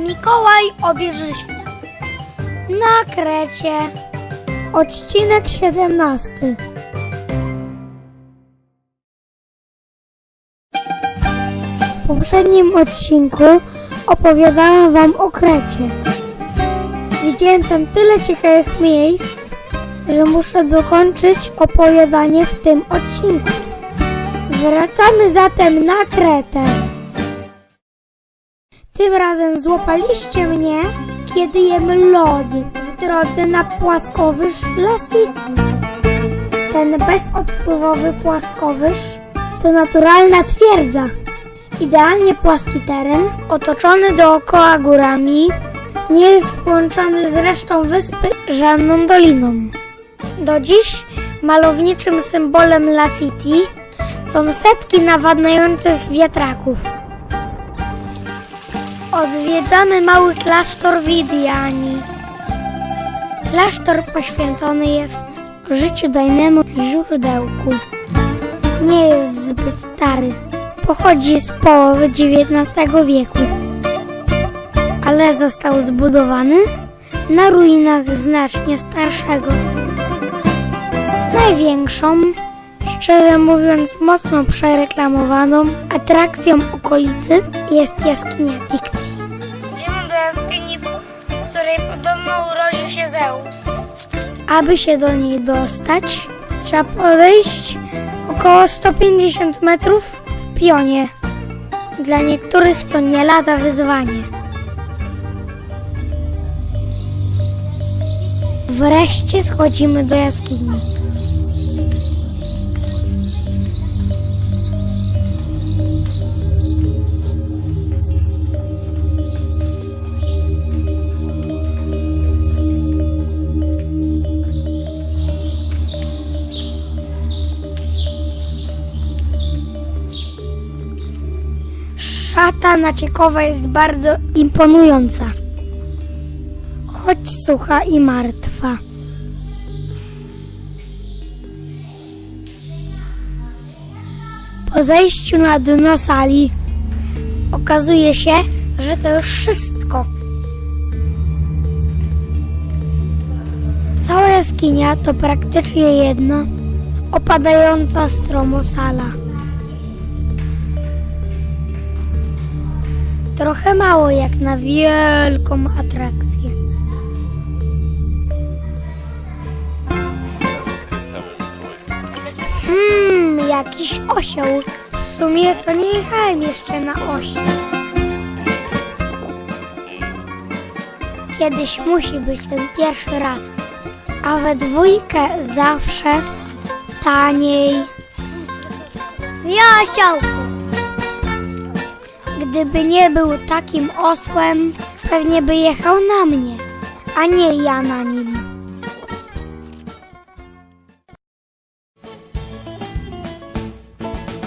Mikołaj obieży świat na Krecie. Odcinek 17. W poprzednim odcinku opowiadałem wam o Krecie. Widziałem tam tyle ciekawych miejsc, że muszę dokończyć opowiadanie w tym odcinku. Wracamy zatem na Kretę. Tym razem złapaliście mnie, kiedy jem lody w drodze na płaskowyż Lasity. Ten bezodpływowy płaskowyż to naturalna twierdza. Idealnie płaski teren, otoczony dookoła górami, nie jest połączony z resztą wyspy żadną doliną. Do dziś malowniczym symbolem Lasity są setki nawadniających wiatraków. Odwiedzamy mały klasztor Widiani. Klasztor poświęcony jest życiodajnemu źródełku. Nie jest zbyt stary. Pochodzi z połowy XIX wieku, ale został zbudowany na ruinach znacznie starszego. Największą, szczerze mówiąc mocno przereklamowaną atrakcją okolicy jest jaskinia Dictee. Idziemy do jaskini, w której podobno urodził się Zeus. Aby się do niej dostać, trzeba podejść około 150 metrów w pionie. Dla niektórych to nie lada wyzwanie. Wreszcie schodzimy do jaskini. Szata naciekowa jest bardzo imponująca, choć sucha i martwa. Po zejściu na dno sali okazuje się, że to już wszystko. Cała jaskinia to praktycznie jedna opadająca stromo sala. Trochę mało jak na wielką atrakcję. Jakiś osioł. W sumie to nie jechałem jeszcze na osi. Kiedyś musi być ten pierwszy raz. A we dwójkę zawsze taniej. Osiołku! Gdyby nie był takim osłem, pewnie by jechał na mnie, a nie ja na nim.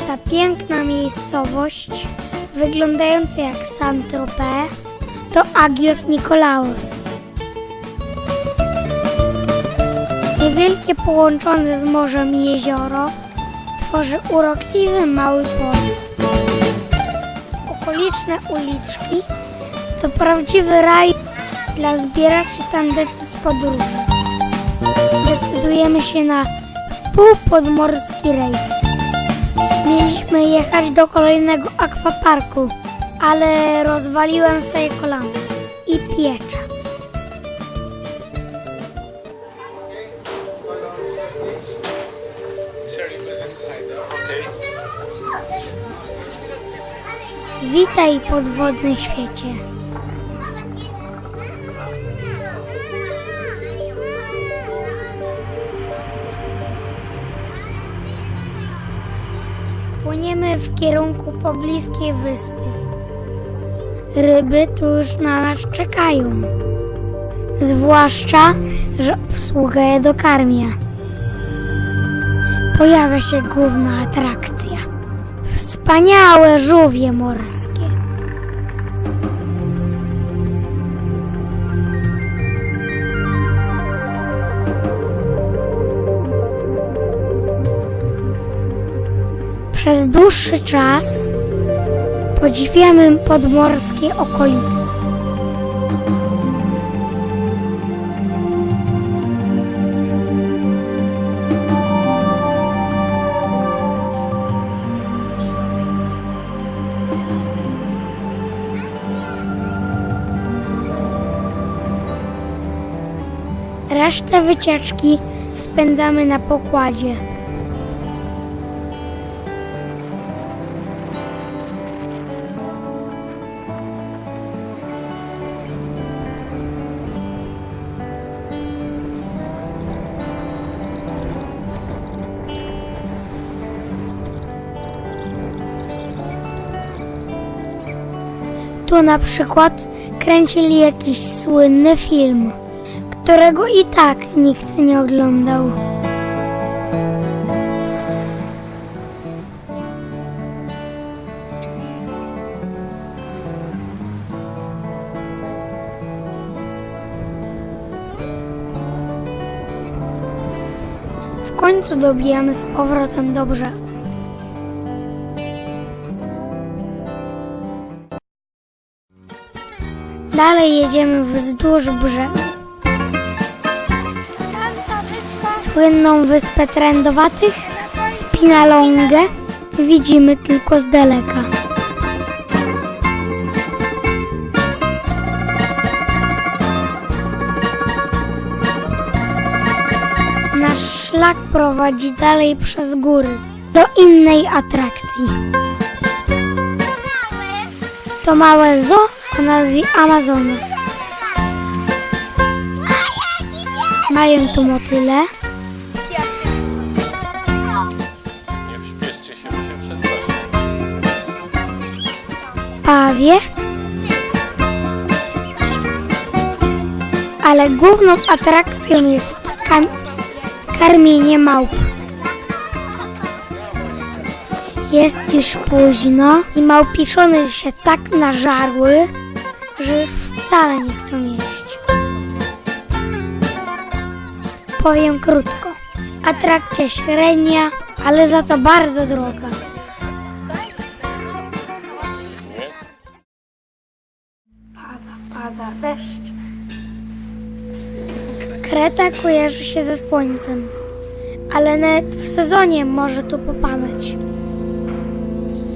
Ta piękna miejscowość, wyglądająca jak Saint-Tropez, to Agios Nikolaos. Niewielkie połączone z morzem jezioro tworzy urokliwy mały port. Okoliczne uliczki to prawdziwy raj dla zbieraczy tandecy z podróży. Decydujemy się na półpodmorski rejs. Mieliśmy jechać do kolejnego akwaparku, ale rozwaliłem sobie kolano i piecza. Witaj, podwodny świecie. Płyniemy w kierunku pobliskiej wyspy. Ryby tu już na nas czekają. Zwłaszcza, że obsługa je dokarmia. Pojawia się główna atrakcja. Wspaniałe żółwie morskie. Przez dłuższy czas podziwiamy podmorskie okolice. Resztę wycieczki spędzamy na pokładzie. Tu na przykład kręcili jakiś słynny film, którego i tak nikt nie oglądał. W końcu dobijamy z powrotem do brzegu. Dalej jedziemy wzdłuż brzegu. Słynną wyspę Trędowatych, Spinalongę, widzimy tylko z daleka. Nasz szlak prowadzi dalej przez góry, do innej atrakcji. To małe zoo o nazwie Amazonas. Mają tu motyle, Nie wśpieszcie się, by się przestraszyć. pawie, ale główną atrakcją jest karmienie małp. Jest już późno i małpiszony się tak nażarły, że już wcale nie chcą jeść. Powiem krótko. Atrakcja średnia, ale za to bardzo droga. Pada deszcz. Kreta kojarzy się ze słońcem, ale nawet w sezonie może tu popadać.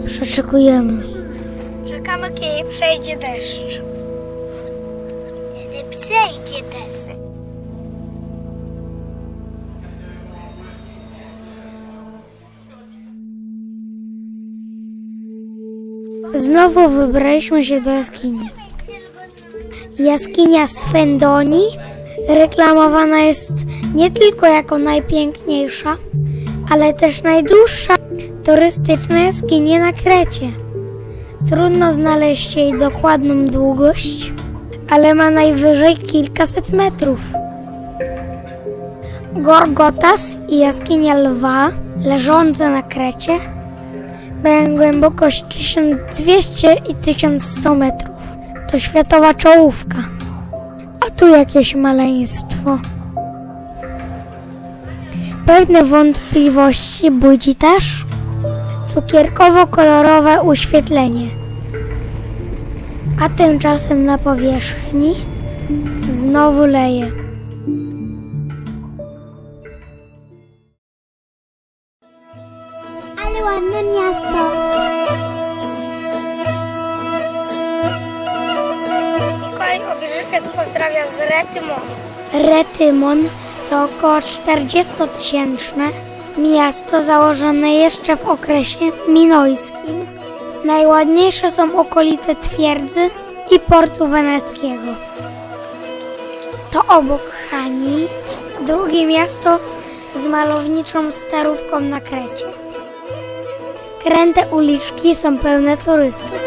Przeczekujemy. Czekamy, kiedy przejdzie deszcz. Kiedy przejdzie deszcz. Znowu wybraliśmy się do jaskini. Jaskinia Swendoni reklamowana jest nie tylko jako najpiękniejsza, ale też najdłuższa turystyczna jaskinia na Krecie. Trudno znaleźć jej dokładną długość, ale ma najwyżej kilkaset metrów. Gorgotas i jaskinia Lwa, leżące na Krecie, mają głębokość 1200 i 1100 metrów. To światowa czołówka. A tu jakieś maleństwo. Pewne wątpliwości budzi też cukierkowo-kolorowe uświetlenie. A tymczasem na powierzchni znowu leje. Ale ładne miasto. Mikołaj Obierzyszec pozdrawia z Retymonu. Retymon to około 40-tysięczne miasto założone jeszcze w okresie minojskim. Najładniejsze są okolice twierdzy i portu weneckiego. To obok Chanii, drugie miasto z malowniczą starówką na Krecie. Kręte uliczki są pełne turystów.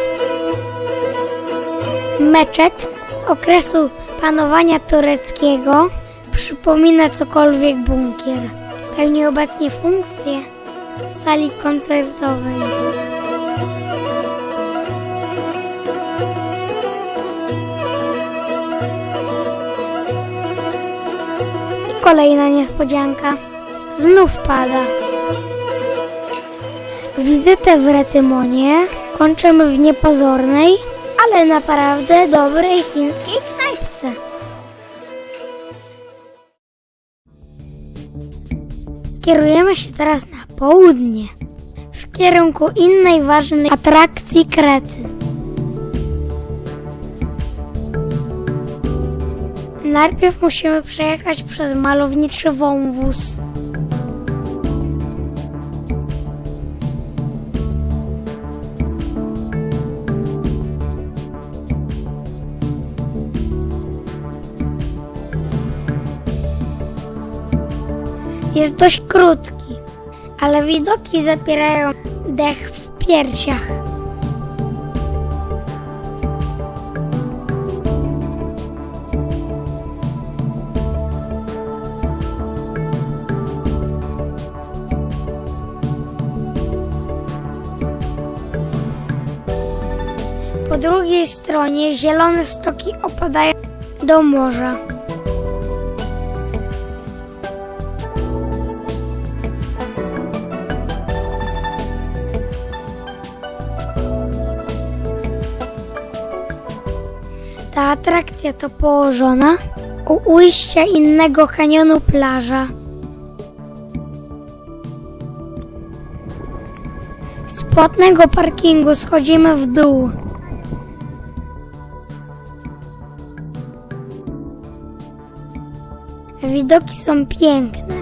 Meczet z okresu panowania tureckiego przypomina cokolwiek bunkier. Pełni obecnie funkcję sali koncertowej. I kolejna niespodzianka. Znów pada. Wizytę w Retymonie kończymy w niepozornej, ale naprawdę dobrej chińskiej knajpce. Kierujemy się teraz na południe. W w kierunku innej ważnej atrakcji Krety. Najpierw musimy przejechać przez malowniczy wąwóz. Jest dość krótki, ale widoki zapierają dech w piersiach. Po drugiej stronie zielone stoki opadają do morza. Ta atrakcja to położona u ujścia innego kanionu plaża. Z płatnego parkingu schodzimy w dół. Widoki są piękne.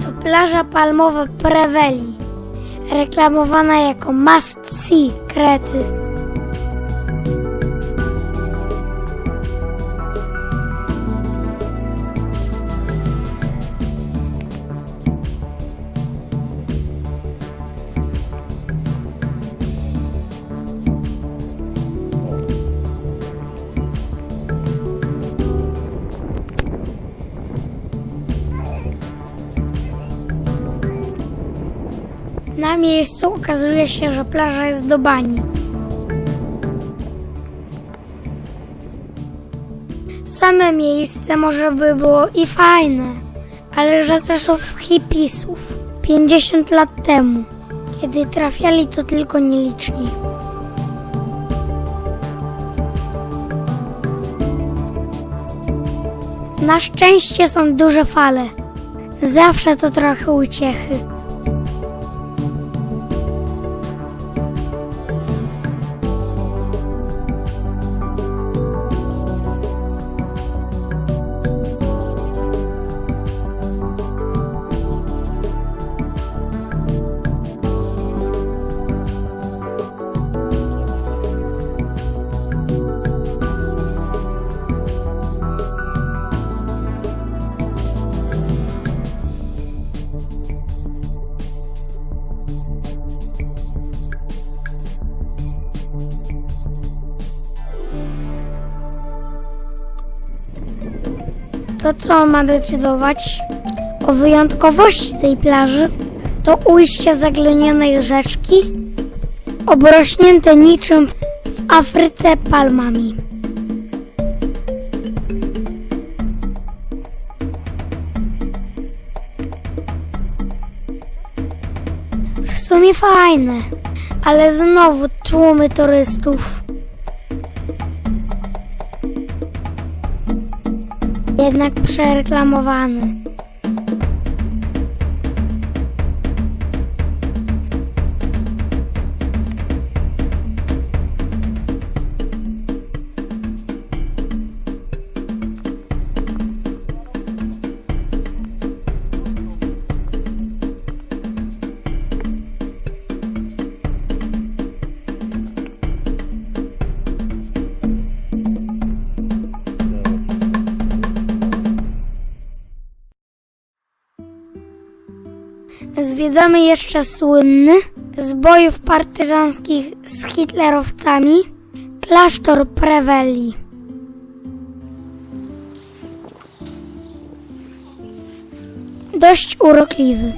To plaża palmowa Preveli, reklamowana jako must see Krety. Na miejscu okazuje się, że plaża jest do bani. Same miejsce może by było i fajne, ale za czasów hipisów, 50 lat temu, kiedy trafiali to tylko nieliczni. Na szczęście są duże fale. Zawsze to trochę uciechy. To, co ma decydować o wyjątkowości tej plaży, to ujście zaglenionej rzeczki, obrośnięte niczym w Afryce palmami. W sumie fajne, ale znowu tłumy turystów. Jednak przereklamowany. Zwiedzamy jeszcze słynny z bojów partyzanckich z hitlerowcami klasztor Preveli. Dość urokliwy.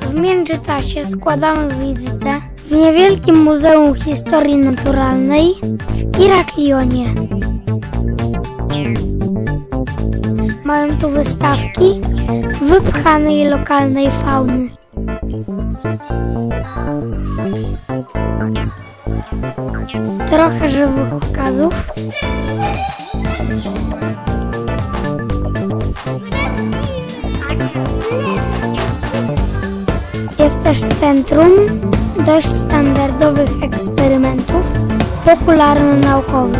W międzyczasie składamy wizytę w niewielkim Muzeum Historii Naturalnej w Iraklionie. Mają tu wystawki wypchanej lokalnej fauny. Trochę żywych okazów. Jest też centrum dość standardowych eksperymentów popularno-naukowych.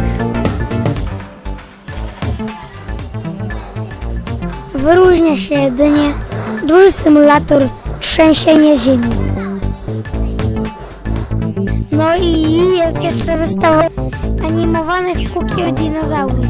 Wyróżnia się jedynie duży symulator trzęsienia ziemi. No i jest jeszcze wystawa animowanych kukieł dinozaurów.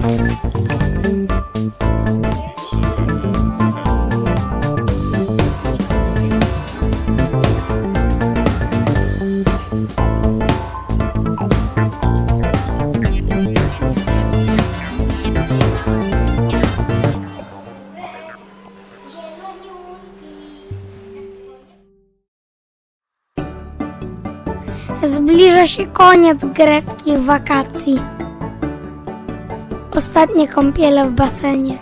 Zbliża się koniec greckich wakacji. Ostatnie kąpiele w basenie.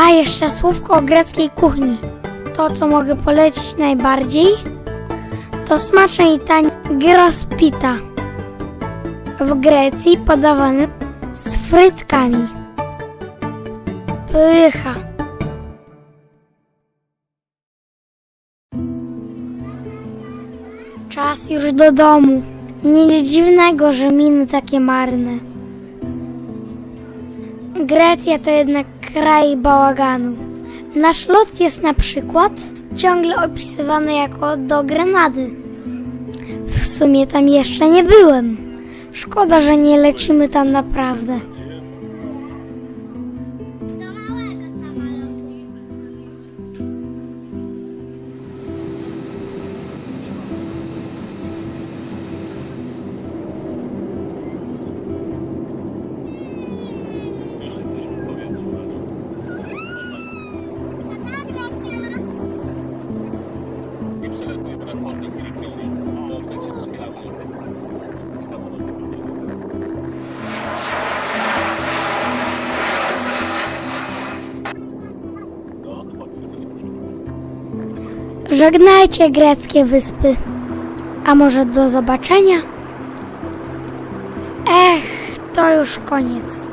A jeszcze słówko o greckiej kuchni. To, co mogę polecić najbardziej, to smaczny i tani gyros pita. W Grecji podawany z frytkami. Pycha. Czas już do domu. Nic dziwnego, że miny takie marne. Grecja to jednak kraj bałaganu. Nasz lot jest na przykład ciągle opisywany jako do Grenady. W sumie tam jeszcze nie byłem. Szkoda, że nie lecimy tam naprawdę. Już jesteśmy w powietrzu. I przelatuje transporty Filipiny. O, tak się rozbierały. Żegnajcie greckie wyspy. A może do zobaczenia? To już koniec.